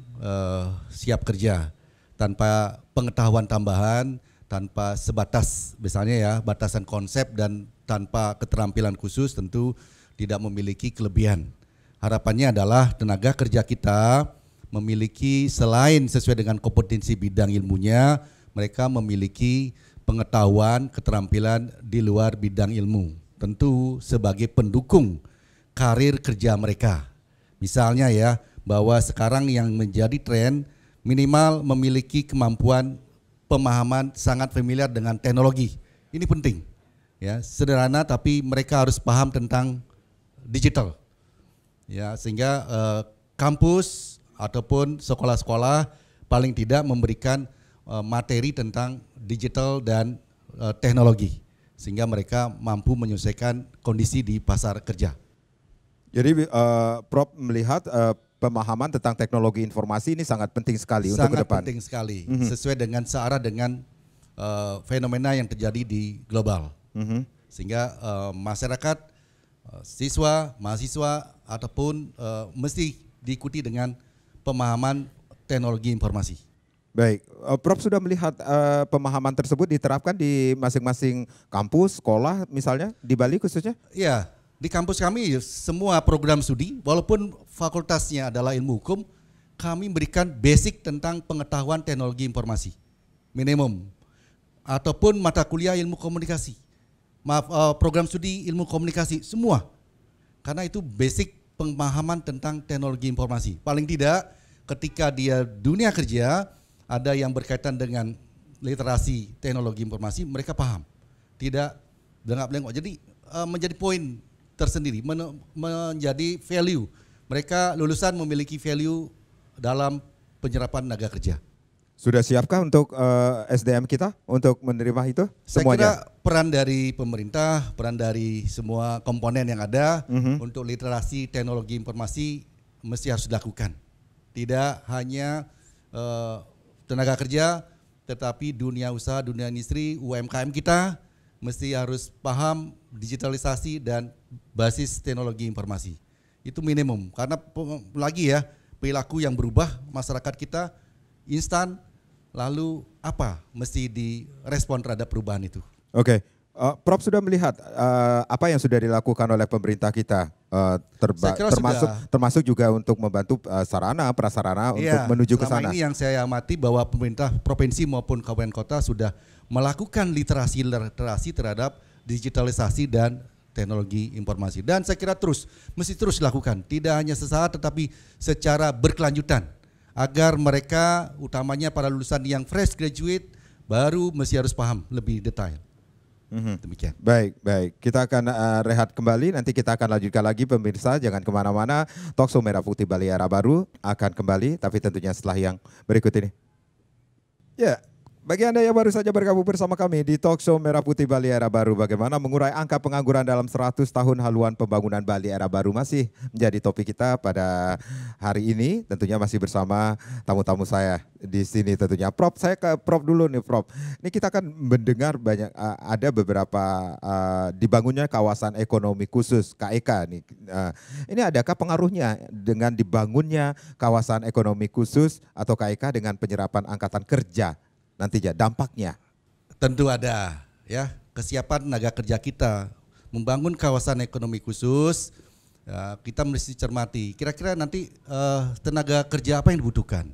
siap kerja tanpa pengetahuan tambahan, tanpa sebatas, misalnya ya, batasan konsep dan tanpa keterampilan khusus tentu tidak memiliki kelebihan. Harapannya adalah tenaga kerja kita memiliki selain sesuai dengan kompetensi bidang ilmunya, mereka memiliki pengetahuan, keterampilan di luar bidang ilmu. Tentu sebagai pendukung karir kerja mereka. Misalnya ya, bahwa sekarang yang menjadi tren minimal memiliki kemampuan pemahaman sangat familiar dengan teknologi. Ini penting. Ya, sederhana tapi mereka harus paham tentang digital. Ya, sehingga kampus ataupun sekolah-sekolah paling tidak memberikan materi tentang digital dan teknologi sehingga mereka mampu menyelesaikan kondisi di pasar kerja. Jadi Prof melihat pemahaman tentang teknologi informasi ini sangat penting sekali untuk ke depan. Sangat penting sekali, sesuai dengan searah dengan fenomena yang terjadi di global. Sehingga masyarakat, siswa, mahasiswa ataupun mesti diikuti dengan pemahaman teknologi informasi. Baik, Prof sudah melihat pemahaman tersebut diterapkan di masing-masing kampus, sekolah misalnya di Bali khususnya? Iya, di kampus kami semua program studi, walaupun fakultasnya adalah ilmu hukum, kami memberikan basic tentang pengetahuan teknologi informasi, minimum, ataupun mata kuliah ilmu komunikasi. Program studi ilmu komunikasi semua, karena itu basic pemahaman tentang teknologi informasi. Paling tidak ketika dia dunia kerja ada yang berkaitan dengan literasi teknologi informasi, mereka paham, tidak belengak-belengok. Jadi menjadi poin tersendiri, menjadi value mereka lulusan memiliki value dalam penyerapan tenaga kerja. Sudah siapkah untuk SDM kita untuk menerima itu Saya semuanya? kira peran dari pemerintah, peran dari semua komponen yang ada untuk literasi teknologi informasi mesti harus dilakukan. Tidak hanya tenaga kerja, tetapi dunia usaha, dunia industri, UMKM kita mesti harus paham digitalisasi dan basis teknologi informasi. Itu minimum, karena lagi ya perilaku yang berubah, masyarakat kita instan, lalu apa mesti direspon terhadap perubahan itu. Oke, Prof sudah melihat apa yang sudah dilakukan oleh pemerintah kita, termasuk juga untuk membantu sarana prasarana untuk menuju ke sana. Selama ini yang saya amati bahwa pemerintah provinsi maupun kabupaten kota sudah melakukan literasi terhadap digitalisasi dan teknologi informasi. Dan saya kira mesti terus dilakukan, tidak hanya sesaat tetapi secara berkelanjutan. Agar mereka, utamanya para lulusan yang fresh graduate, baru mesti harus paham lebih detail. Demikian. Baik. Kita akan rehat kembali, nanti kita akan lanjutkan lagi pemirsa, jangan kemana-mana. Talkshow Merah Putih Bali Era Baru akan kembali, tapi tentunya setelah yang berikut ini. Ya. Bagi Anda yang baru saja bergabung bersama kami di Talkshow Merah Putih Bali Era Baru, bagaimana mengurai angka pengangguran dalam 100 tahun haluan pembangunan Bali Era Baru masih menjadi topik kita pada hari ini. Tentunya masih bersama tamu-tamu saya di sini tentunya. Prof, saya ke Prof dulu nih Prof. Ini kita akan mendengar banyak ada beberapa dibangunnya kawasan ekonomi khusus KEK nih. Ini adakah pengaruhnya dengan dibangunnya kawasan ekonomi khusus atau KEK dengan penyerapan angkatan kerja? Nantinya dampaknya tentu ada ya, kesiapan tenaga kerja kita membangun kawasan ekonomi khusus. Ya, kita mesti cermati kira-kira nanti tenaga kerja apa yang dibutuhkan,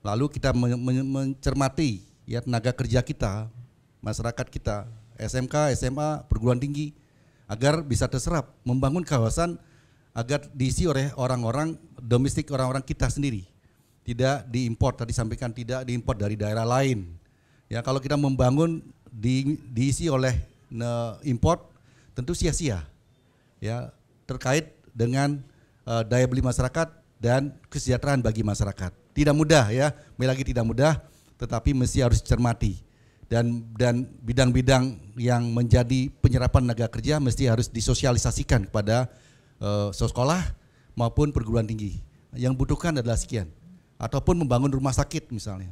lalu kita mencermati ya tenaga kerja kita, masyarakat kita, SMK, SMA, perguruan tinggi, agar bisa terserap membangun kawasan agar diisi oleh orang-orang domestik, orang-orang kita sendiri. Tidak diimpor, tadi sampaikan tidak diimpor dari daerah lain. Ya, kalau kita membangun diisi oleh import, tentu sia-sia. Ya, terkait dengan daya beli masyarakat dan kesejahteraan bagi masyarakat. Tidak mudah ya, lagi tidak mudah, tetapi mesti harus dicermati. Dan bidang-bidang yang menjadi penyerapan tenaga kerja mesti harus disosialisasikan kepada sekolah maupun perguruan tinggi. Yang butuhkan adalah sekian. Ataupun membangun rumah sakit misalnya.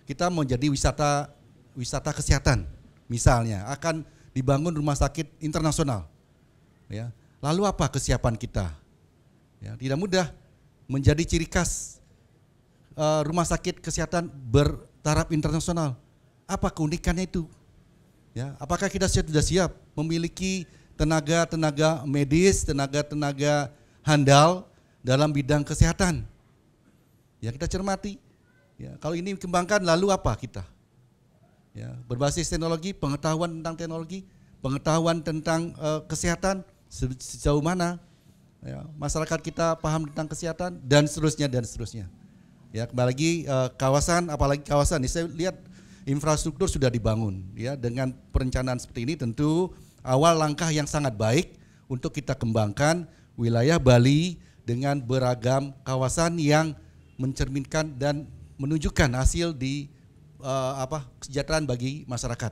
Kita mau jadi wisata kesehatan misalnya, akan dibangun rumah sakit internasional. Ya. Lalu apa kesiapan kita? Ya, tidak mudah menjadi ciri khas rumah sakit kesehatan bertaraf internasional. Apa keunikannya itu? Ya, apakah kita sudah siap memiliki tenaga medis, tenaga handal dalam bidang kesehatan? Ya, kita cermati. Ya, kalau ini dikembangkan lalu apa kita? Ya, berbasis teknologi, pengetahuan tentang teknologi, pengetahuan tentang kesehatan sejauh mana? Ya, masyarakat kita paham tentang kesehatan dan seterusnya. Ya, kembali lagi kawasan, apalagi kawasan. Saya lihat infrastruktur sudah dibangun. Ya, dengan perencanaan seperti ini tentu awal langkah yang sangat baik untuk kita kembangkan wilayah Bali dengan beragam kawasan yang mencerminkan dan menunjukkan hasil di kesejahteraan bagi masyarakat.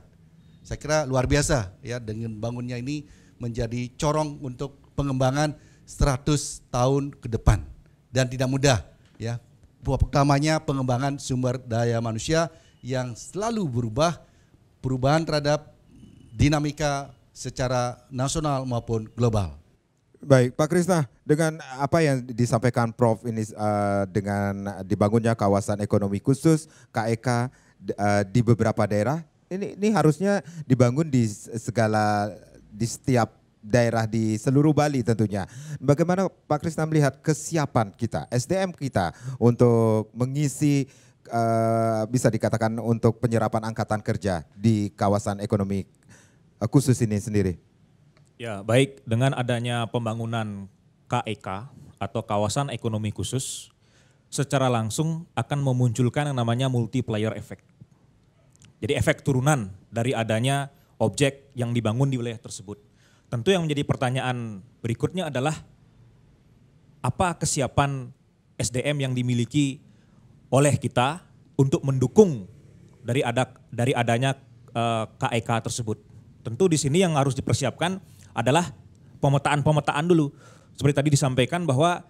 Saya kira luar biasa ya, dengan bangunnya ini menjadi corong untuk pengembangan 100 tahun ke depan dan tidak mudah ya. Pertamanya pengembangan sumber daya manusia yang selalu berubah, perubahan terhadap dinamika secara nasional maupun global. Baik, Pak Krisna, dengan apa yang disampaikan Prof ini dengan dibangunnya kawasan ekonomi khusus KEK di beberapa daerah, ini harusnya dibangun di setiap daerah di seluruh Bali tentunya. Bagaimana Pak Krisna melihat kesiapan kita, SDM kita untuk mengisi bisa dikatakan untuk penyerapan angkatan kerja di kawasan ekonomi khusus ini sendiri? Ya, baik, dengan adanya pembangunan KEK atau kawasan ekonomi khusus secara langsung akan memunculkan yang namanya multiplier effect. Jadi efek turunan dari adanya objek yang dibangun di wilayah tersebut. Tentu yang menjadi pertanyaan berikutnya adalah apa kesiapan SDM yang dimiliki oleh kita untuk mendukung dari adanya KEK tersebut. Tentu di sini yang harus dipersiapkan adalah pemetaan dulu. Seperti tadi disampaikan bahwa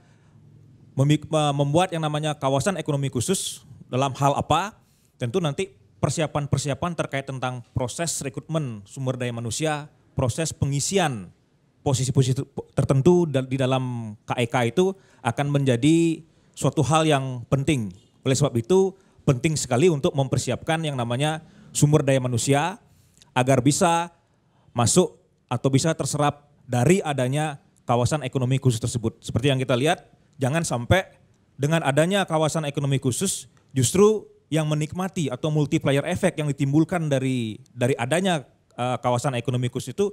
membuat yang namanya kawasan ekonomi khusus dalam hal apa, tentu nanti persiapan-persiapan terkait tentang proses rekrutmen sumber daya manusia, proses pengisian posisi-posisi tertentu di dalam KEK itu akan menjadi suatu hal yang penting. Oleh sebab itu penting sekali untuk mempersiapkan yang namanya sumber daya manusia agar bisa masuk atau bisa terserap dari adanya kawasan ekonomi khusus tersebut. Seperti yang kita lihat, jangan sampai dengan adanya kawasan ekonomi khusus justru yang menikmati atau multiplier effect yang ditimbulkan dari adanya kawasan ekonomi khusus itu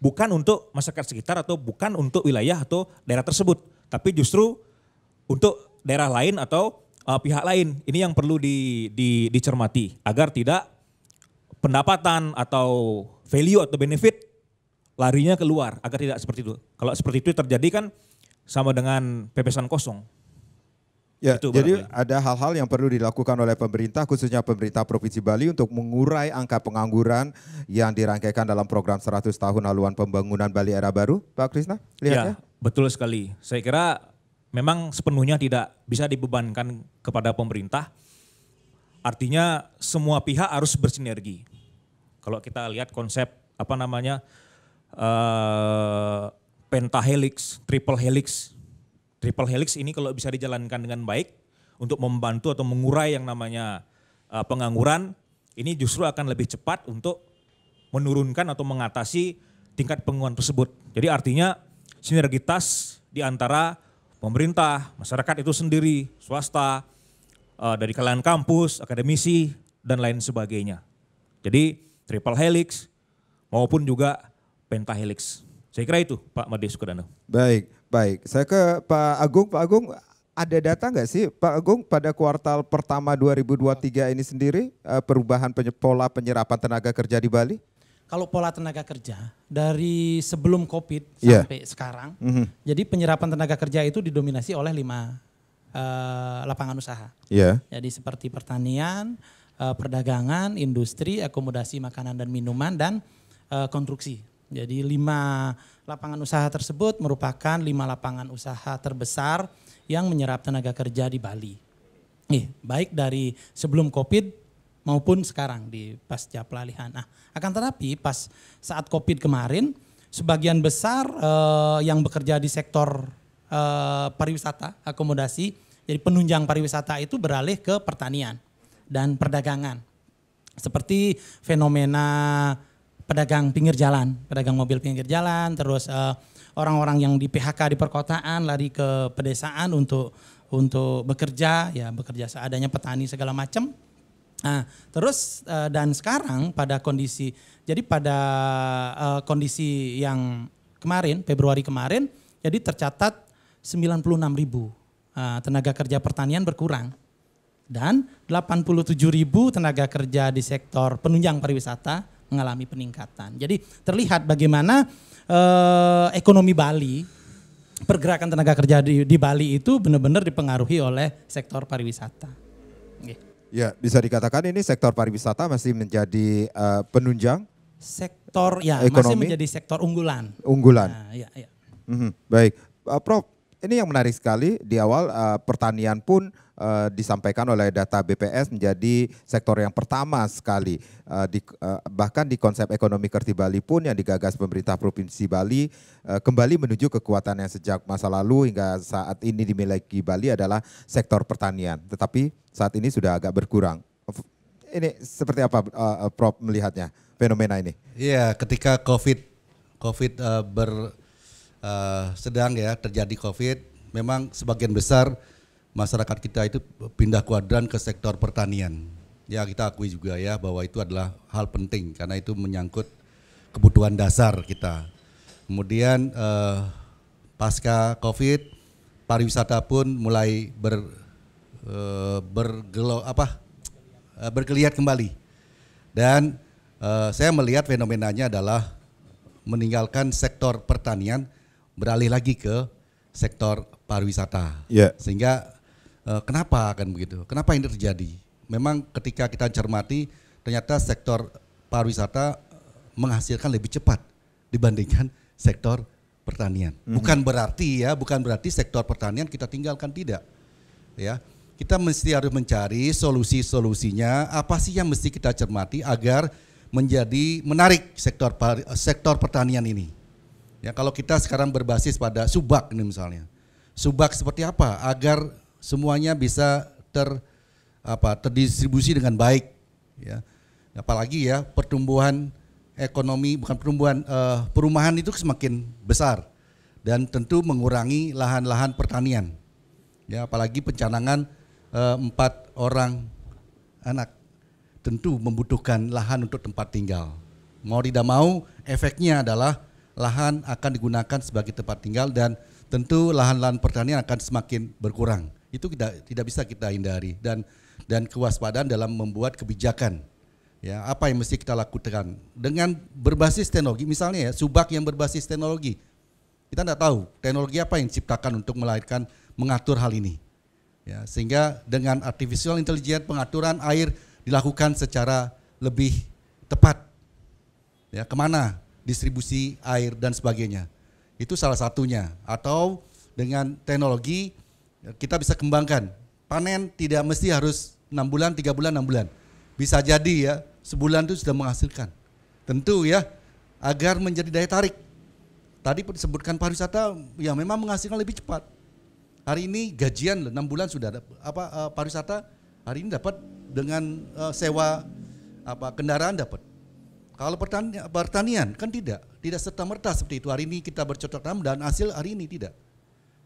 bukan untuk masyarakat sekitar atau bukan untuk wilayah atau daerah tersebut, tapi justru untuk daerah lain atau pihak lain. Ini yang perlu dicermati agar tidak pendapatan atau value atau benefit larinya keluar, agar tidak seperti itu. Kalau seperti itu terjadi kan sama dengan pepesan kosong. Ya, itu jadi ada hal-hal yang perlu dilakukan oleh pemerintah, khususnya pemerintah Provinsi Bali untuk mengurai angka pengangguran yang dirangkaikan dalam program 100 tahun haluan pembangunan Bali era baru. Pak Krisna, lihatnya? Ya, betul sekali. Saya kira memang sepenuhnya tidak bisa dibebankan kepada pemerintah. Artinya semua pihak harus bersinergi. Kalau kita lihat konsep pentahelix, triple helix. Triple helix ini kalau bisa dijalankan dengan baik untuk membantu atau mengurai yang namanya pengangguran, ini justru akan lebih cepat untuk menurunkan atau mengatasi tingkat pengangguran tersebut. Jadi artinya sinergitas di antara pemerintah, masyarakat itu sendiri, swasta, dari kalangan kampus, akademisi, dan lain sebagainya. Jadi triple helix maupun juga pentahelix. Saya kira itu Pak Made Sukadana. Baik. Saya ke Pak Agung. Pak Agung, ada data nggak sih Pak Agung pada kuartal pertama 2023 ini sendiri perubahan pola penyerapan tenaga kerja di Bali? Kalau pola tenaga kerja dari sebelum COVID sampai sekarang, jadi penyerapan tenaga kerja itu didominasi oleh 5 lapangan usaha. Jadi seperti pertanian, perdagangan, industri, akomodasi makanan dan minuman, dan konstruksi. Jadi 5 lapangan usaha tersebut merupakan 5 lapangan usaha terbesar yang menyerap tenaga kerja di Bali. Baik dari sebelum COVID maupun sekarang di pasca pelalihan. Nah, akan tetapi pas saat COVID kemarin, sebagian besar yang bekerja di sektor pariwisata, akomodasi, jadi penunjang pariwisata itu beralih ke pertanian dan perdagangan. Seperti fenomena pedagang pinggir jalan, pedagang mobil pinggir jalan, terus orang-orang yang di PHK di perkotaan lari ke pedesaan untuk bekerja, ya bekerja seadanya, petani segala macam. Nah, terus dan sekarang pada kondisi, jadi pada kondisi yang kemarin, Februari kemarin, jadi tercatat 96.000 tenaga kerja pertanian berkurang. Dan 87.000 tenaga kerja di sektor penunjang pariwisata mengalami peningkatan. Jadi terlihat bagaimana ekonomi Bali, pergerakan tenaga kerja di Bali itu benar-benar dipengaruhi oleh sektor pariwisata. Ya, bisa dikatakan ini sektor pariwisata masih menjadi penunjang sektor ekonomi, masih menjadi sektor unggulan. Nah, ya. Baik, Prof. Ini yang menarik sekali, di awal pertanian pun disampaikan oleh data BPS menjadi sektor yang pertama sekali. Bahkan di konsep ekonomi Kerti Bali pun yang digagas pemerintah Provinsi Bali kembali menuju kekuatannya sejak masa lalu hingga saat ini dimiliki Bali adalah sektor pertanian. Tetapi saat ini sudah agak berkurang. Ini seperti apa Prof melihatnya fenomena ini? Iya, ketika COVID sedang ya terjadi COVID, memang sebagian besar masyarakat kita itu pindah kuadran ke sektor pertanian. Ya kita akui juga ya bahwa itu adalah hal penting karena itu menyangkut kebutuhan dasar kita. Kemudian pasca COVID, pariwisata pun mulai bergeliat kembali. Dan saya melihat fenomenanya adalah meninggalkan sektor pertanian, beralih lagi ke sektor pariwisata. Ya. Sehingga kenapa kan begitu? Kenapa ini terjadi? Memang ketika kita cermati ternyata sektor pariwisata menghasilkan lebih cepat dibandingkan sektor pertanian. Bukan berarti sektor pertanian kita tinggalkan, tidak. Ya. Kita mesti harus mencari solusi-solusinya, apa sih yang mesti kita cermati agar menjadi menarik sektor pertanian ini. Ya, kalau kita sekarang berbasis pada subak ini misalnya. Subak seperti apa agar semuanya bisa terdistribusi dengan baik, ya. Apalagi ya pertumbuhan ekonomi, perumahan itu semakin besar dan tentu mengurangi lahan-lahan pertanian. Ya, apalagi pencanangan 4 orang anak tentu membutuhkan lahan untuk tempat tinggal. Mau tidak mau efeknya adalah lahan akan digunakan sebagai tempat tinggal dan tentu lahan-lahan pertanian akan semakin berkurang. Itu tidak bisa kita hindari dan kewaspadaan dalam membuat kebijakan. Ya, apa yang mesti kita lakukan dengan berbasis teknologi, misalnya ya subak yang berbasis teknologi. Kita tidak tahu teknologi apa yang diciptakan untuk mengatur hal ini. Ya, sehingga dengan artificial intelligence pengaturan air dilakukan secara lebih tepat. Ya, kemana distribusi air dan sebagainya. Itu salah satunya. Atau dengan teknologi kita bisa kembangkan. Panen tidak mesti harus 6 bulan, 3 bulan, 6 bulan. Bisa jadi ya sebulan itu sudah menghasilkan. Tentu ya agar menjadi daya tarik. Tadi disebutkan pariwisata yang memang menghasilkan lebih cepat. Hari ini gajian 6 bulan sudah pariwisata hari ini dapat dengan sewa kendaraan dapat. Kalau pertanian kan tidak serta-merta seperti itu. Hari ini kita bercocok tanam dan hasil hari ini tidak.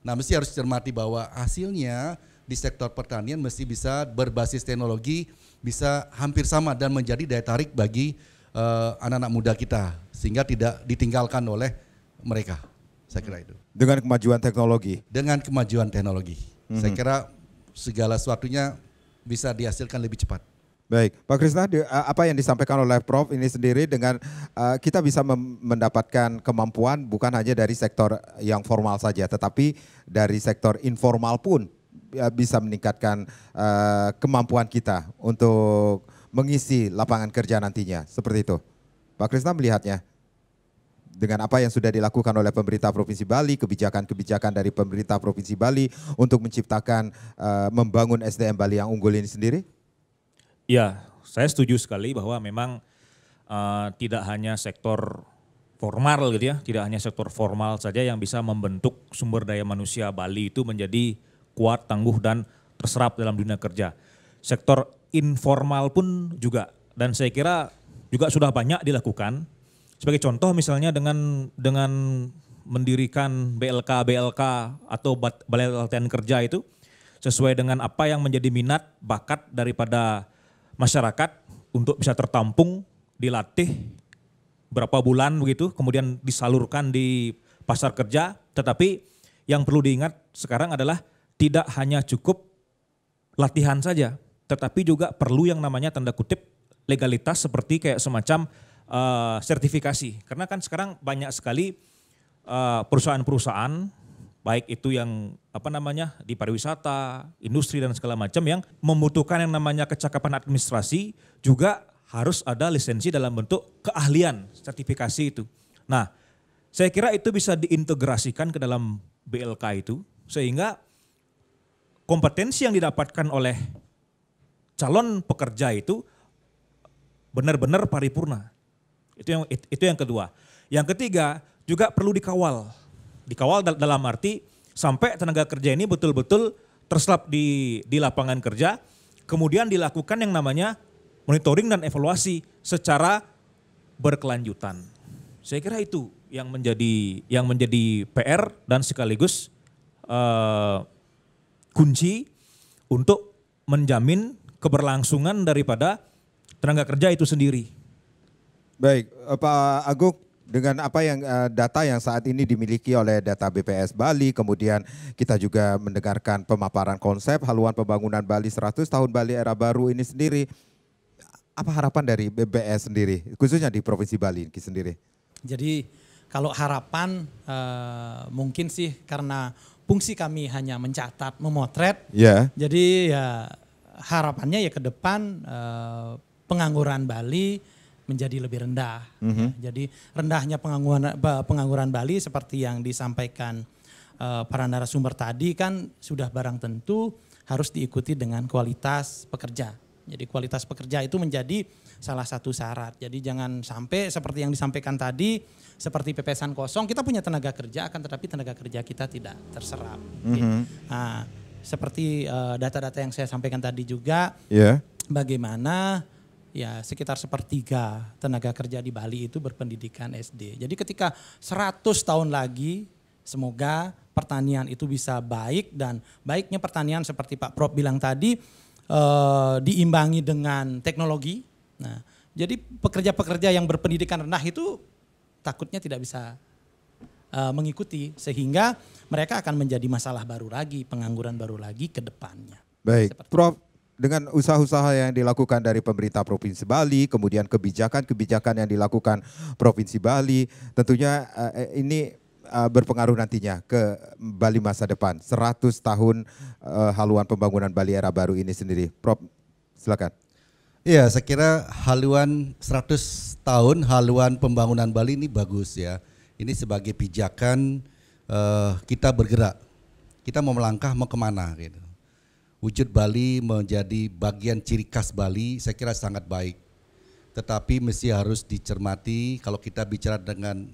Nah, mesti harus cermati bahwa hasilnya di sektor pertanian mesti bisa berbasis teknologi, bisa hampir sama dan menjadi daya tarik bagi anak-anak muda kita sehingga tidak ditinggalkan oleh mereka. Saya kira itu. Dengan kemajuan teknologi. Dengan kemajuan teknologi. Saya kira segala sesuatunya bisa dihasilkan lebih cepat. Baik, Pak Krisna, apa yang disampaikan oleh Prof ini sendiri dengan kita bisa mendapatkan kemampuan bukan hanya dari sektor yang formal saja, tetapi dari sektor informal pun bisa meningkatkan kemampuan kita untuk mengisi lapangan kerja nantinya, seperti itu. Pak Krisna melihatnya dengan apa yang sudah dilakukan oleh pemerintah Provinsi Bali, kebijakan-kebijakan dari pemerintah Provinsi Bali untuk menciptakan, membangun SDM Bali yang unggul ini sendiri? Ya, saya setuju sekali bahwa memang tidak hanya sektor formal gitu ya, tidak hanya sektor formal saja yang bisa membentuk sumber daya manusia Bali itu menjadi kuat, tangguh dan terserap dalam dunia kerja. Sektor informal pun juga, dan saya kira juga sudah banyak dilakukan. Sebagai contoh misalnya dengan mendirikan BLK atau Balai Latihan Kerja itu sesuai dengan apa yang menjadi minat, bakat daripada masyarakat untuk bisa tertampung, dilatih berapa bulan begitu, kemudian disalurkan di pasar kerja. Tetapi yang perlu diingat sekarang adalah tidak hanya cukup latihan saja, tetapi juga perlu yang namanya tanda kutip legalitas seperti kayak semacam sertifikasi. Karena kan sekarang banyak sekali perusahaan-perusahaan baik itu yang di pariwisata, industri dan segala macam yang membutuhkan yang namanya kecakapan administrasi, juga harus ada lisensi dalam bentuk keahlian sertifikasi itu. Nah, saya kira itu bisa diintegrasikan ke dalam BLK itu sehingga kompetensi yang didapatkan oleh calon pekerja itu benar-benar paripurna. Itu yang kedua. Yang ketiga juga perlu dikawal. Dikawal dalam arti sampai tenaga kerja ini betul-betul terserap di lapangan kerja, kemudian dilakukan yang namanya monitoring dan evaluasi secara berkelanjutan. Saya kira itu yang menjadi PR dan sekaligus kunci untuk menjamin keberlangsungan daripada tenaga kerja itu sendiri. Baik, Pak Agung, dengan apa yang data yang saat ini dimiliki oleh data BPS Bali, kemudian kita juga mendengarkan pemaparan konsep haluan pembangunan Bali 100 tahun Bali era baru ini sendiri, apa harapan dari BPS sendiri, khususnya di Provinsi Bali sendiri? Jadi Kalau harapan mungkin sih karena fungsi kami hanya mencatat, memotret. Ya. Jadi ya harapannya ya ke depan pengangguran Bali menjadi lebih rendah. Ya. Jadi rendahnya pengangguran Bali seperti yang disampaikan para narasumber tadi kan sudah barang tentu harus diikuti dengan kualitas pekerja. Jadi kualitas pekerja itu menjadi salah satu syarat. Jadi jangan sampai seperti yang disampaikan tadi, seperti pepesan kosong, kita punya tenaga kerja akan tetapi tenaga kerja kita tidak terserap. Nah, seperti data-data yang saya sampaikan tadi juga, bagaimana ya sekitar sepertiga tenaga kerja di Bali itu berpendidikan SD. Jadi ketika 100 tahun lagi semoga pertanian itu bisa baik, dan baiknya pertanian seperti Pak Prof bilang tadi diimbangi dengan teknologi. Nah, jadi pekerja-pekerja yang berpendidikan rendah itu takutnya tidak bisa mengikuti, sehingga mereka akan menjadi masalah baru lagi, pengangguran baru lagi ke depannya. Baik, Prof, dengan usaha-usaha yang dilakukan dari pemerintah Provinsi Bali, kemudian kebijakan-kebijakan yang dilakukan Provinsi Bali, tentunya ini berpengaruh nantinya ke Bali masa depan, 100 tahun haluan pembangunan Bali era baru ini sendiri. Prof, silakan. Iya, saya kira haluan 100 tahun haluan pembangunan Bali ini bagus ya. Ini sebagai pijakan kita bergerak. Kita mau melangkah mau kemana gitu. Wujud Bali menjadi bagian ciri khas Bali saya kira sangat baik. Tetapi mesti harus dicermati, kalau kita bicara dengan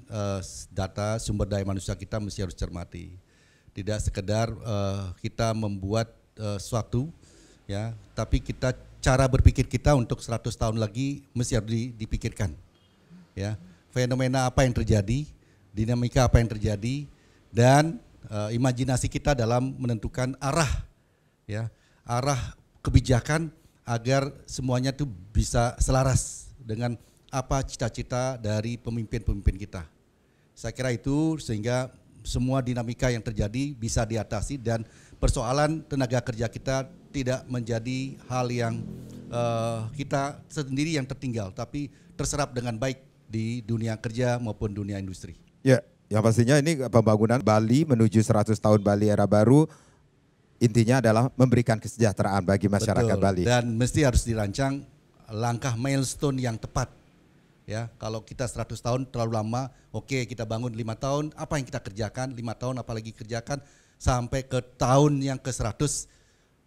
data sumber daya manusia kita mesti harus cermati. Tidak sekedar kita membuat suatu ya, tapi kita cara berpikir kita untuk 100 tahun lagi mesti harus dipikirkan. Ya, fenomena apa yang terjadi, dinamika apa yang terjadi, dan imajinasi kita dalam menentukan arah ya, arah kebijakan agar semuanya itu bisa selaras dengan apa cita-cita dari pemimpin-pemimpin kita. Saya kira itu sehingga semua dinamika yang terjadi bisa diatasi dan persoalan tenaga kerja kita tidak menjadi hal yang kita sendiri yang tertinggal, tapi terserap dengan baik di dunia kerja maupun dunia industri. Ya, yang pastinya ini pembangunan Bali menuju 100 tahun Bali era baru intinya adalah memberikan kesejahteraan bagi masyarakat Bali. Dan mesti harus dirancang langkah milestone yang tepat. Ya, kalau kita 100 tahun terlalu lama, oke kita bangun 5 tahun, apa yang kita kerjakan, 5 tahun apalagi kerjakan, sampai ke tahun yang ke-100,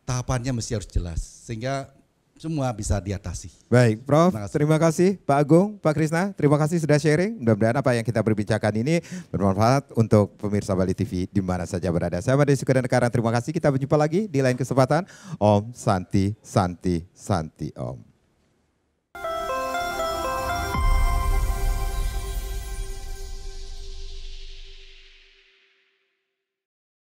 tahapannya mesti harus jelas, sehingga semua bisa diatasi. Baik, Prof, terima kasih Pak Agung, Pak Krisna, terima kasih sudah sharing. Mudah-mudahan apa yang kita berbincangkan ini bermanfaat untuk pemirsa Bali TV di mana saja berada. Saya Made Sukadanekaran, terima kasih, kita berjumpa lagi di lain kesempatan. Om Santi, Santi, Santi Om.